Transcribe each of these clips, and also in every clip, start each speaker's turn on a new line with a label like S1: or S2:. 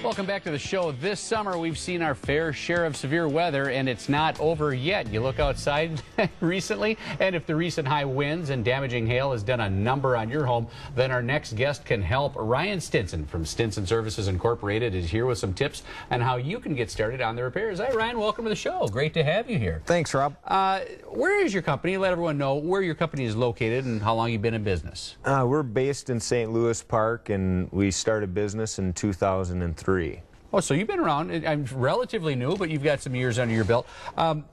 S1: Welcome back to the show. This summer, we've seen our fair share of severe weather, and it's not over yet. You look outside recently, and if the recent high winds and damaging hail has done a number on your home, then our next guest can help. Ryan Stinson from Stinson Services Incorporated is here with some tips on how you can get started on the repairs. Hi, Ryan. Welcome to the show. Great to have you here.
S2: Thanks, Rob.
S1: Where is your company? Let everyone know where your company is located and how long you've been in business.
S2: We're based in St. Louis Park, and we started business in 2003.
S1: Oh, so you've been around. I'm relatively new, but you've got some years under your belt.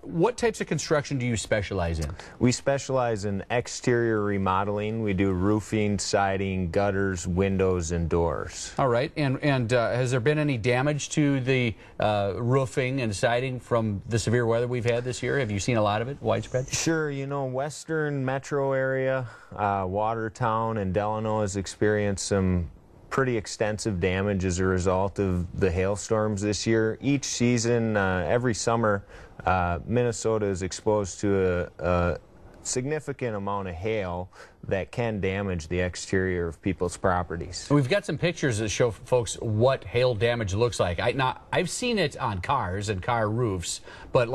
S1: What types of construction do you specialize in?
S2: We specialize in exterior remodeling. We do roofing, siding, gutters, windows, and doors.
S1: All right. And has there been any damage to the roofing and siding from the severe weather we've had this year? Have you seen a lot of it, widespread?
S2: Sure. You know, western metro area, Watertown and Delano has experienced some pretty extensive damage as a result of the hailstorms this year. Each season, every summer, Minnesota is exposed to a significant amount of hail that can damage the exterior of people's properties.
S1: We've got some pictures that show folks what hail damage looks like. I've seen it on cars and car roofs, but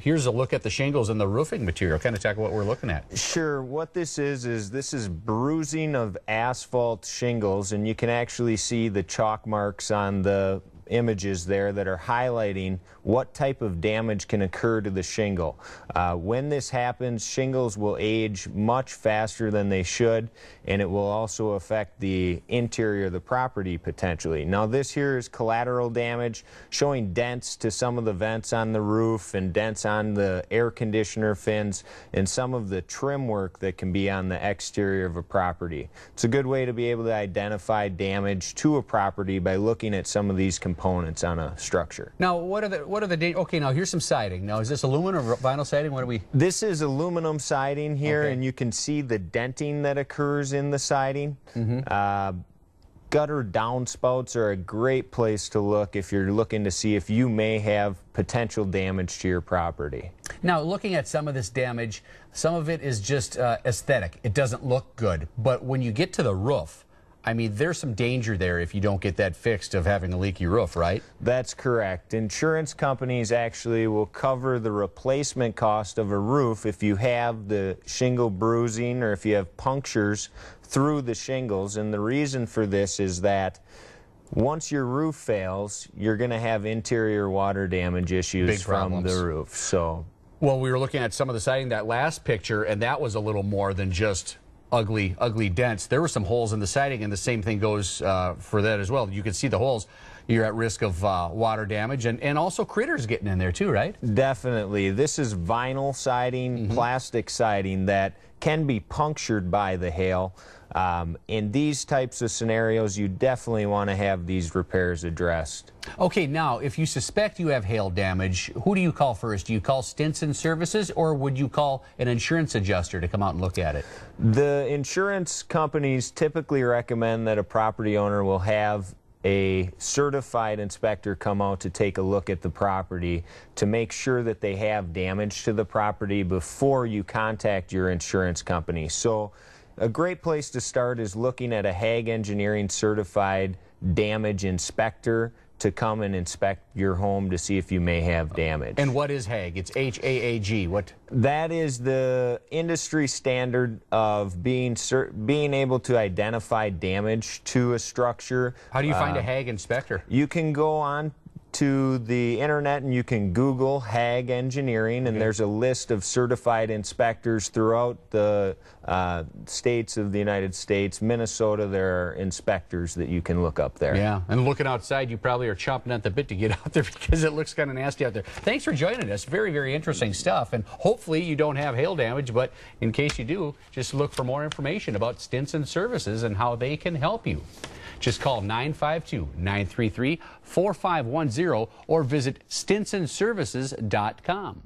S1: here's a look at the shingles and the roofing material. Kind of talk about what we're looking at.
S2: Sure. What this is bruising of asphalt shingles, and you can actually see the chalk marks on the images there that are highlighting what type of damage can occur to the shingle. When this happens, shingles will age much faster than they should, and it will also affect the interior of the property potentially. Now, this here is collateral damage, showing dents to some of the vents on the roof and dents on the air conditioner fins and some of the trim work that can be on the exterior of a property. It's a good way to be able to identify damage to a property by looking at some of these components on a structure.
S1: Now, what are the okay, now here's some siding. Now, is this aluminum or vinyl siding? What are we?
S2: This is aluminum siding here,
S1: okay.
S2: And you can see the denting that occurs in the siding. Gutter downspouts are a great place to look if you're looking to see if you may have potential damage to your property.
S1: Now, looking at some of this damage, some of it is just aesthetic. It doesn't look good. But when you get to the roof, I mean, there's some danger there if you don't get that fixed of having a leaky roof, right?
S2: That's correct. Insurance companies actually will cover the replacement cost of a roof if you have the shingle bruising or if you have punctures through the shingles. And the reason for this is that once your roof fails, you're going to have interior water damage issues from the roof. So,
S1: well, we were looking at some of the siding, that last picture, and that was a little more than just ugly dents. There were some holes in the siding, and the same thing goes for that as well. You can see the holes. You're at risk of water damage and also critters getting in there too, right?
S2: Definitely. This is vinyl siding, plastic siding that can be punctured by the hail. In these types of scenarios, you definitely want to have these repairs addressed.
S1: Okay, now, if you suspect you have hail damage, who do you call first? Do you call Stinson Services, or would you call an insurance adjuster to come out and look at it?
S2: The insurance companies typically recommend that a property owner will have a certified inspector come out to take a look at the property to make sure that they have damage to the property before you contact your insurance company. So a great place to start is looking at a Haag Engineering certified damage inspector to come and inspect your home to see if you may have damage.
S1: And what is Haag? It's H-A-A-G. What?
S2: That is the industry standard of being able to identify damage to a structure.
S1: How do you find a Haag inspector?
S2: You can go on to the internet and you can Google Haag Engineering, and there's a list of certified inspectors throughout the states of the United States. Minnesota, there are inspectors that you can look up there.
S1: Yeah, and looking outside, you probably are chomping at the bit to get out there because it looks kind of nasty out there. Thanks for joining us. Very, very interesting stuff, and hopefully you don't have hail damage, but in case you do, just look for more information about Stinson Services and how they can help you. Just call 952-933-4510 or visit stinsonservices.com.